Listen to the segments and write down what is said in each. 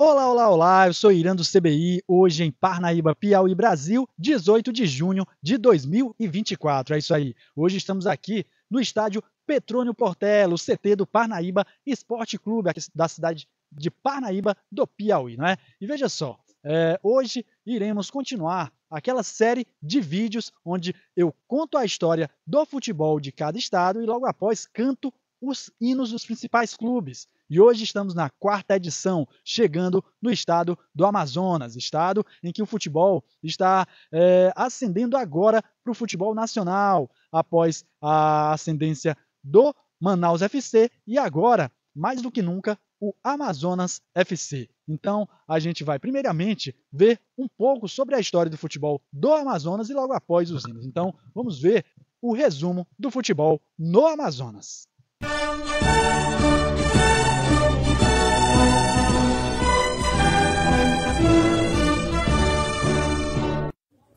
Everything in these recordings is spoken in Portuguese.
Olá, olá, olá, eu sou Irã do CBI, hoje em Parnaíba, Piauí, Brasil, 18 de junho de 2024. É isso aí, hoje estamos aqui no estádio Petrônio Portela, o CT do Parnaíba Esporte Clube, aqui da cidade de Parnaíba, do Piauí, não é? E veja só, hoje iremos continuar aquela série de vídeos onde eu conto a história do futebol de cada estado e logo após canto os hinos dos principais clubes. E hoje estamos na 4ª edição, chegando no estado do Amazonas, estado em que o futebol está ascendendo agora para o futebol nacional, após a ascendência do Manaus FC e agora, mais do que nunca, o Amazonas FC. Então, a gente vai primeiramente ver um pouco sobre a história do futebol do Amazonas e logo após os hinos. Então, vamos ver o resumo do futebol no Amazonas.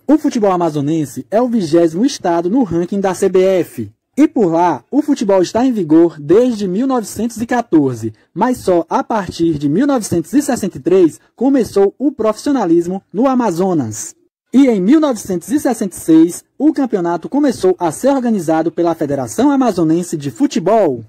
O futebol amazonense é o 20º estado no ranking da CBF. E por lá, o futebol está em vigor desde 1914, mas só a partir de 1963 começou o profissionalismo no Amazonas. E em 1966, o campeonato começou a ser organizado pela Federação Amazonense de Futebol.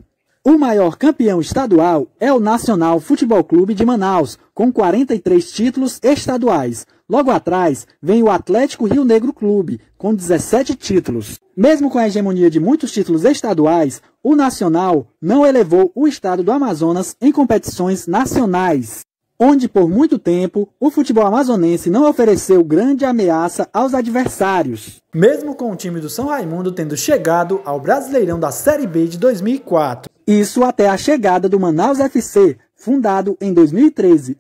O maior campeão estadual é o Nacional Futebol Clube de Manaus, com 43 títulos estaduais. Logo atrás, vem o Atlético Rio Negro Clube, com 17 títulos. Mesmo com a hegemonia de muitos títulos estaduais, o Nacional não elevou o estado do Amazonas em competições nacionais, onde por muito tempo o futebol amazonense não ofereceu grande ameaça aos adversários. Mesmo com o time do São Raimundo tendo chegado ao Brasileirão da Série B de 2004. Isso até a chegada do Manaus FC, fundado em 2013,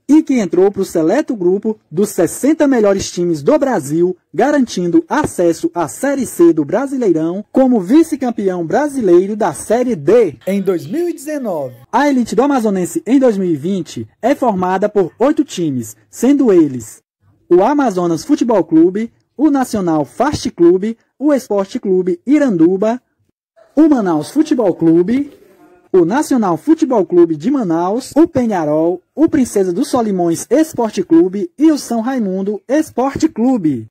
e que entrou para o seleto grupo dos 60 melhores times do Brasil, garantindo acesso à Série C do Brasileirão como vice-campeão brasileiro da Série D em 2019. A elite do Amazonense em 2020 é formada por 8 times, sendo eles o Amazonas Futebol Clube, o Nacional Fast Clube, o Esporte Clube Iranduba, o Manaus Futebol Clube, o Nacional Futebol Clube de Manaus, o Penharol, o Princesa dos Solimões Esporte Clube e o São Raimundo Esporte Clube.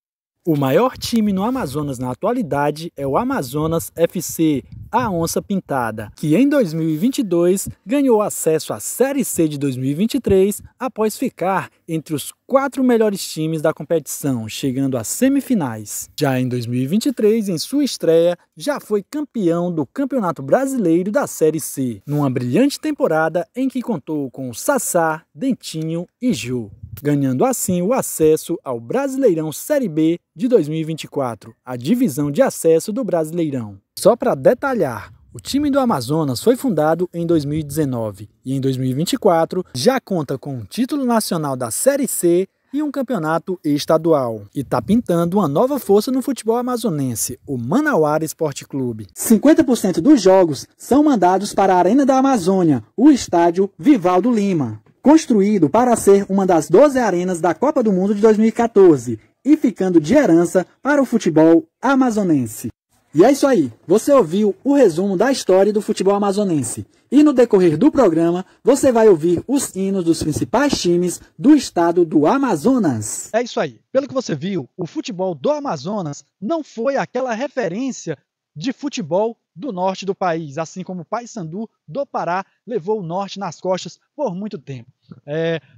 O maior time no Amazonas na atualidade é o Amazonas FC, a Onça Pintada, que em 2022 ganhou acesso à Série C de 2023 após ficar entre os 4 melhores times da competição, chegando às semifinais. Já em 2023, em sua estreia, já foi campeão do Campeonato Brasileiro da Série C, numa brilhante temporada em que contou com o Sassá, Dentinho e Jô, ganhando assim o acesso ao Brasileirão Série B de 2024, a divisão de acesso do Brasileirão. Só para detalhar, o time do Amazonas foi fundado em 2019 e em 2024 já conta com um título nacional da Série C e um campeonato estadual. E está pintando uma nova força no futebol amazonense, o Manauara Esporte Clube. 50% dos jogos são mandados para a Arena da Amazônia, o estádio Vivaldo Lima, construído para ser uma das 12 arenas da Copa do Mundo de 2014 e ficando de herança para o futebol amazonense. E é isso aí, você ouviu o resumo da história do futebol amazonense. E no decorrer do programa, você vai ouvir os hinos dos principais times do estado do Amazonas. É isso aí, pelo que você viu, o futebol do Amazonas não foi aquela referência de futebol do norte do país, assim como o Paysandu do Pará levou o norte nas costas por muito tempo.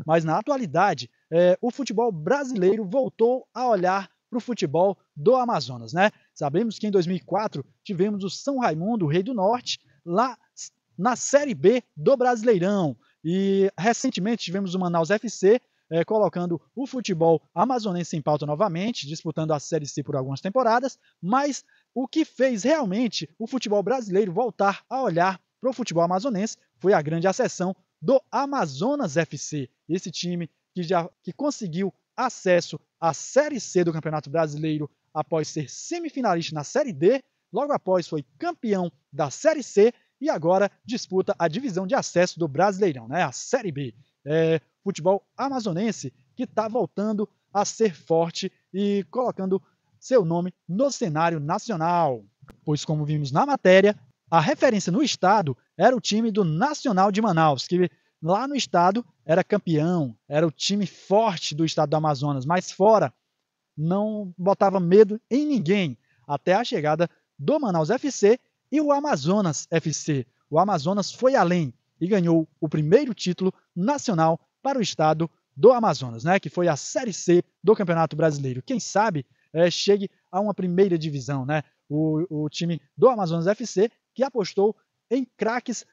Mas na atualidade, o futebol brasileiro voltou a olhar para o futebol do Amazonas, né? Sabemos que em 2004 tivemos o São Raimundo, o Rei do Norte, lá na Série B do Brasileirão. E recentemente tivemos o Manaus FC, colocando o futebol amazonense em pauta novamente, disputando a Série C por algumas temporadas, mas o que fez realmente o futebol brasileiro voltar a olhar para o futebol amazonense foi a grande ascensão do Amazonas FC, esse time que conseguiu acesso à Série C do Campeonato Brasileiro após ser semifinalista na Série D, logo após foi campeão da Série C e agora disputa a divisão de acesso do Brasileirão, né? A Série B. Futebol amazonense que está voltando a ser forte e colocando seu nome no cenário nacional. Pois, como vimos na matéria, a referência no estado era o time do Nacional de Manaus, que lá no estado era campeão, era o time forte do estado do Amazonas, mas fora não botava medo em ninguém, até a chegada do Manaus FC e o Amazonas FC. O Amazonas foi além e ganhou o primeiro título nacional para o estado do Amazonas, né, que foi a Série C do Campeonato Brasileiro. Quem sabe chegue a uma primeira divisão, né? O time do Amazonas FC que apostou em craques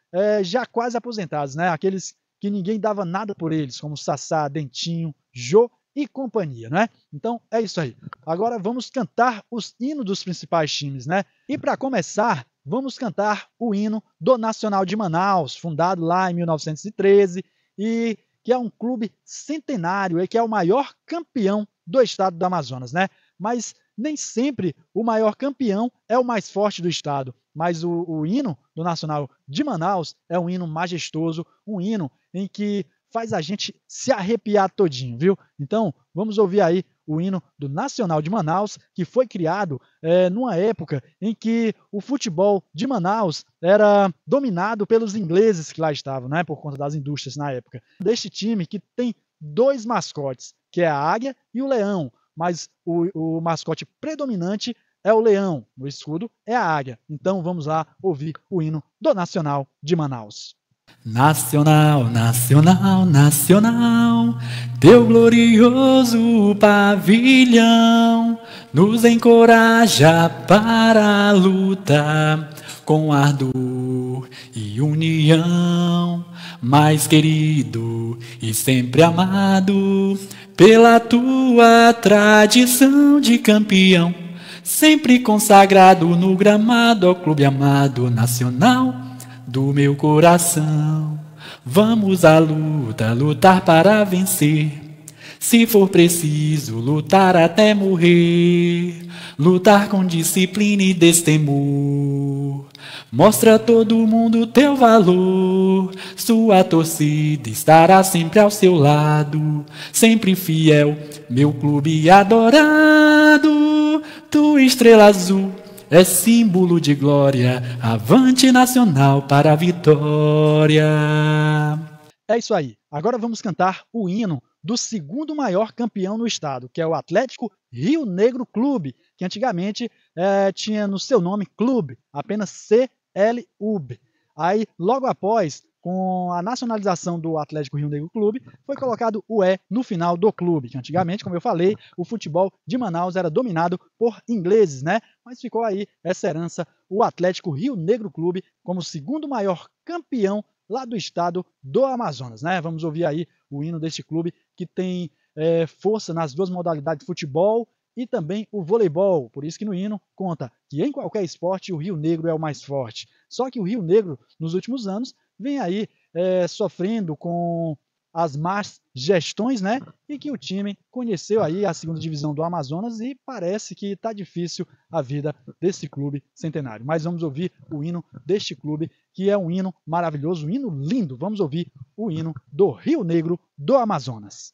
já quase aposentados, né? Aqueles que ninguém dava nada por eles, como Sassá, Dentinho, Jô e companhia, né? Então é isso aí. Agora vamos cantar os hinos dos principais times, né? E para começar, vamos cantar o hino do Nacional de Manaus, fundado lá em 1913 e que é um clube centenário e que é o maior campeão do estado do Amazonas, né? Mas nem sempre o maior campeão é o mais forte do estado, mas o hino do Nacional de Manaus é um hino majestoso, um hino em que faz a gente se arrepiar todinho, viu? Então, vamos ouvir aí o hino do Nacional de Manaus, que foi criado numa época em que o futebol de Manaus era dominado pelos ingleses que lá estavam, né, por conta das indústrias na época. Deste time que tem dois mascotes, que é a águia e o leão, mas o mascote predominante é o leão, o escudo é a águia. Então vamos lá ouvir o hino do Nacional de Manaus. Nacional, nacional, nacional, teu glorioso pavilhão nos encoraja para a luta com ardor e união, mais querido e sempre amado pela tua tradição de campeão, sempre consagrado no gramado ao clube amado nacional do meu coração. Vamos à luta, lutar para vencer. Se for preciso, lutar até morrer. Lutar com disciplina e destemor. Mostra a todo mundo teu valor. Sua torcida estará sempre ao seu lado. Sempre fiel, meu clube adorado. Tua estrela azul é símbolo de glória, avante nacional para a vitória. É isso aí. Agora vamos cantar o hino do segundo maior campeão no estado, que é o Atlético Rio Negro Clube, que antigamente tinha no seu nome Clube, apenas CLUB. Aí, logo após, com a nacionalização do Atlético Rio Negro Clube, foi colocado o E no final do clube, que antigamente, como eu falei, o futebol de Manaus era dominado por ingleses, né? Mas ficou aí essa herança, o Atlético Rio Negro Clube, como o segundo maior campeão lá do estado do Amazonas, né? Vamos ouvir aí o hino deste clube que tem força nas duas modalidades de futebol e também o voleibol. Por isso que no hino conta que em qualquer esporte o Rio Negro é o mais forte. Só que o Rio Negro, nos últimos anos, vem aí sofrendo com as más gestões, né? E que o time conheceu aí a segunda divisão do Amazonas e parece que está difícil a vida desse clube centenário. Mas vamos ouvir o hino deste clube, que é um hino maravilhoso, um hino lindo. Vamos ouvir o hino do Rio Negro do Amazonas.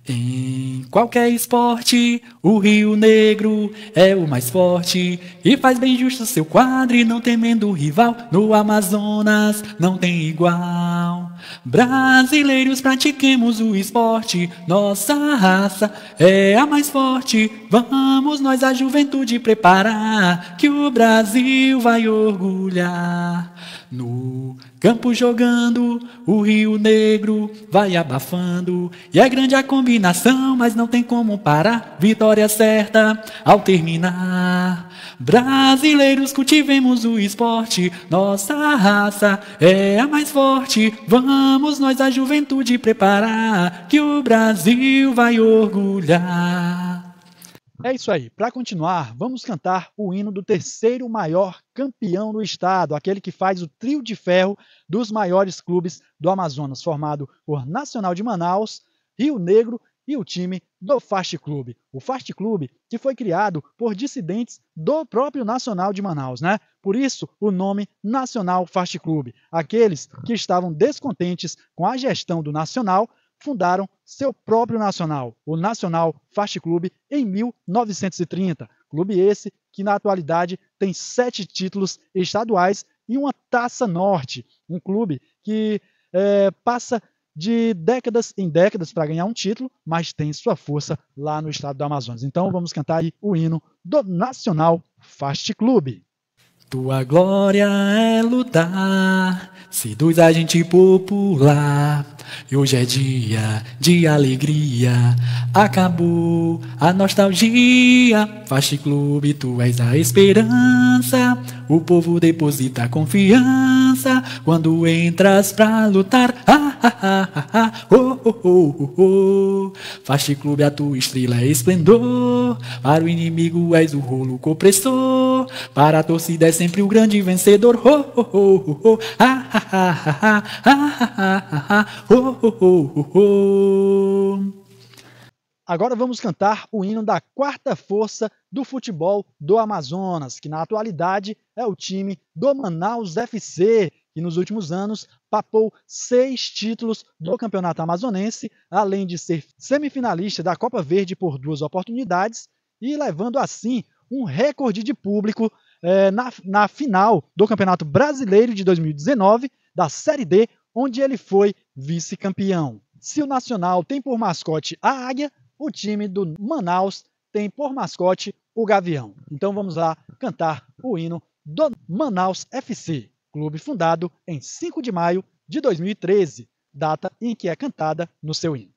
Em qualquer esporte, o Rio Negro é o mais forte e faz bem justo seu quadro, não temendo o rival. No Amazonas não tem igual. Brasileiros, pratiquemos o esporte, nossa raça é a mais forte. Vamos nós a juventude preparar, que o Brasil vai orgulhar. No campo jogando, o Rio Negro vai abafando. E é grande a combinação, mas não tem como parar. Vitória certa ao terminar. Brasileiros, cultivemos o esporte, nossa raça é a mais forte. Vamos nós a juventude preparar, que o Brasil vai orgulhar. É isso aí. Para continuar, vamos cantar o hino do terceiro maior campeão do estado, aquele que faz o trio de ferro dos maiores clubes do Amazonas, formado por Nacional de Manaus, Rio Negro e o time do Fast Clube. O Fast Clube que foi criado por dissidentes do próprio Nacional de Manaus, né? Por isso, o nome Nacional Fast Clube. Aqueles que estavam descontentes com a gestão do Nacional fundaram seu próprio nacional, o Nacional Fast Clube, em 1930. Clube esse que, na atualidade, tem 7 títulos estaduais e uma Taça Norte. Um clube que passa de décadas em décadas para ganhar um título, mas tem sua força lá no estado do Amazonas. Então vamos cantar aí o hino do Nacional Fast Club. Tua glória é lutar, seduz a gente popular. E hoje é dia de alegria, acabou a nostalgia. Fast Clube, tu és a esperança, o povo deposita confiança quando entras pra lutar. Oh, oh, oh, oh, oh. Fast Clube, a tua estrela é esplendor, para o inimigo és o rolo compressor, para a torcida é sempre o grande vencedor. Oh, oh, oh, oh, oh. Oh, oh, oh, oh, oh. Agora vamos cantar o hino da quarta força do futebol do Amazonas, que na atualidade é o time do Manaus FC, que nos últimos anos papou 6 títulos do Campeonato Amazonense, além de ser semifinalista da Copa Verde por 2 oportunidades e levando assim um recorde de público na final do Campeonato Brasileiro de 2019, da Série D, onde ele foi vice-campeão. Se o Nacional tem por mascote a águia, o time do Manaus tem por mascote o Gavião. Então vamos lá cantar o hino do Manaus FC, clube fundado em 5 de maio de 2013, data em que é cantada no seu hino.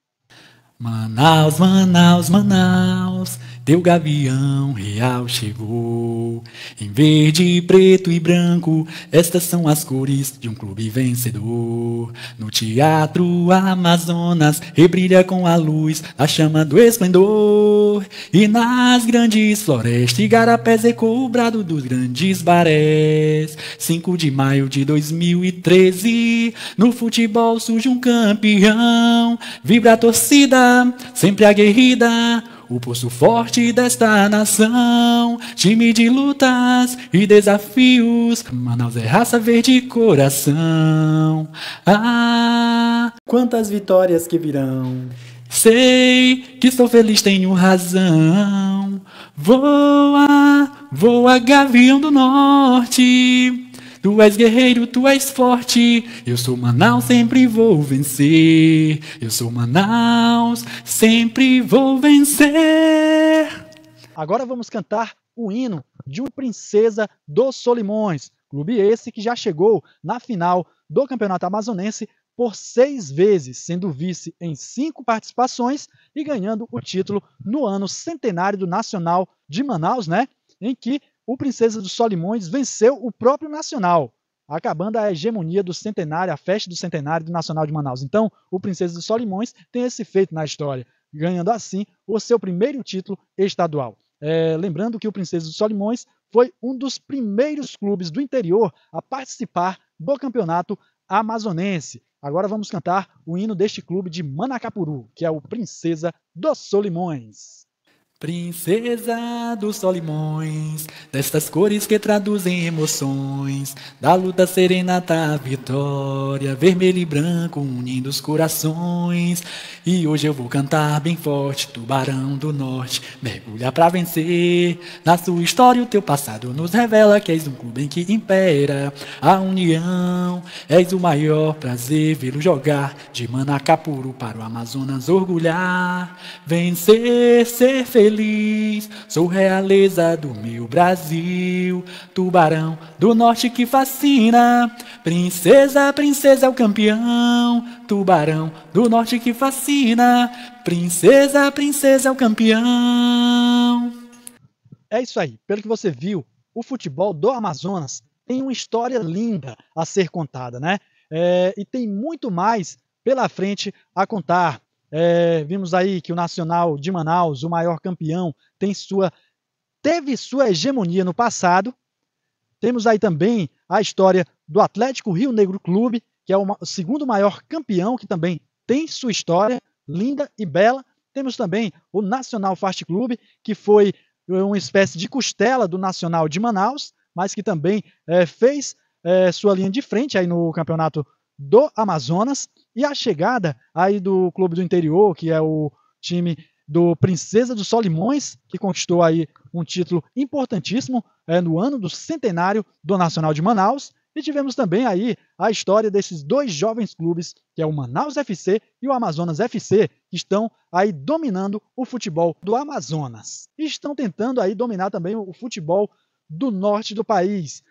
Manaus, Manaus, Manaus, teu gavião real chegou. Em verde, preto e branco, estas são as cores de um clube vencedor. No teatro Amazonas, rebrilha com a luz, a chama do esplendor. E nas grandes florestas, igarapés ecoa o brado dos grandes barés. 5 de maio de 2013, no futebol surge um campeão. Vibra a torcida, sempre aguerrida, o pulso forte desta nação. Time de lutas e desafios, Manaus é raça verde e coração. Ah, quantas vitórias que virão. Sei que estou feliz, tenho razão. Voa, voa, gavião do norte. Tu és guerreiro, tu és forte. Eu sou Manaus, sempre vou vencer. Eu sou Manaus, sempre vou vencer. Agora vamos cantar o hino de uma Princesa dos Solimões, clube esse que já chegou na final do Campeonato Amazonense por 6 vezes, sendo vice em 5 participações e ganhando o título no ano centenário do Nacional de Manaus, em que o Princesa dos Solimões venceu o próprio Nacional, acabando a hegemonia do centenário, a festa do centenário do Nacional de Manaus. Então, o Princesa dos Solimões tem esse feito na história, ganhando assim o seu primeiro título estadual. Lembrando que o Princesa dos Solimões foi um dos primeiros clubes do interior a participar do campeonato amazonense. Agora vamos cantar o hino deste clube de Manacapuru, que é o Princesa dos Solimões. Princesa dos Solimões, destas cores que traduzem emoções, da luta serenata à vitória, vermelho e branco unindo os corações. E hoje eu vou cantar bem forte, Tubarão do Norte, mergulha pra vencer. Na sua história o teu passado nos revela que és um clube em que impera a união. És o maior prazer vê-lo jogar, de Manacapuru para o Amazonas orgulhar. Vencer, ser feliz, sou realeza do meu Brasil, Tubarão do Norte que fascina. Princesa, princesa é o campeão, Tubarão do Norte que fascina. Princesa, princesa é o campeão. É isso aí, pelo que você viu, o futebol do Amazonas tem uma história linda a ser contada, e tem muito mais pela frente a contar. Vimos aí que o Nacional de Manaus, o maior campeão, teve sua hegemonia no passado. Temos aí também a história do Atlético Rio Negro Clube, que é o segundo maior campeão, que também tem sua história linda e bela. Temos também o Nacional Fast Club, que foi uma espécie de costela do Nacional de Manaus, mas que também fez sua linha de frente aí no campeonato do Amazonas. E a chegada aí do clube do interior, que é o time do Princesa dos Solimões, que conquistou aí um título importantíssimo no ano do centenário do Nacional de Manaus, E tivemos também aí a história desses dois jovens clubes, que é o Manaus FC e o Amazonas FC, que estão aí dominando o futebol do Amazonas. E estão tentando aí dominar também o futebol do norte do país,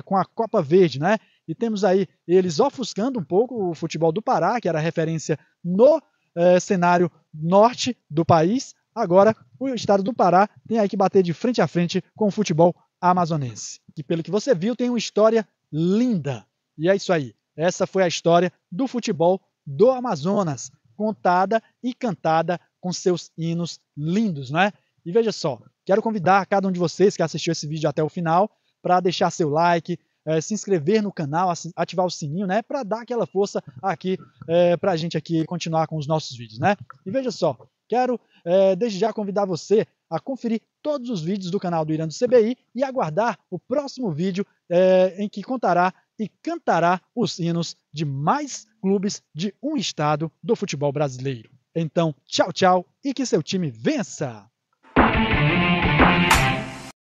com a Copa Verde, né? E temos aí eles ofuscando um pouco o futebol do Pará, que era referência no cenário norte do país. Agora, o estado do Pará tem aí que bater de frente a frente com o futebol amazonense. Que, pelo que você viu, tem uma história linda. E é isso aí. Essa foi a história do futebol do Amazonas, contada e cantada com seus hinos lindos, não é? E veja só, quero convidar cada um de vocês que assistiu esse vídeo até o final para deixar seu like, se inscrever no canal, ativar o sininho, né, para dar aquela força aqui para a gente aqui continuar com os nossos vídeos, né? E veja só, quero desde já convidar você a conferir todos os vídeos do canal do Irã do CBI e aguardar o próximo vídeo em que contará e cantará os hinos de mais clubes de um estado do futebol brasileiro. Então, tchau, tchau e que seu time vença!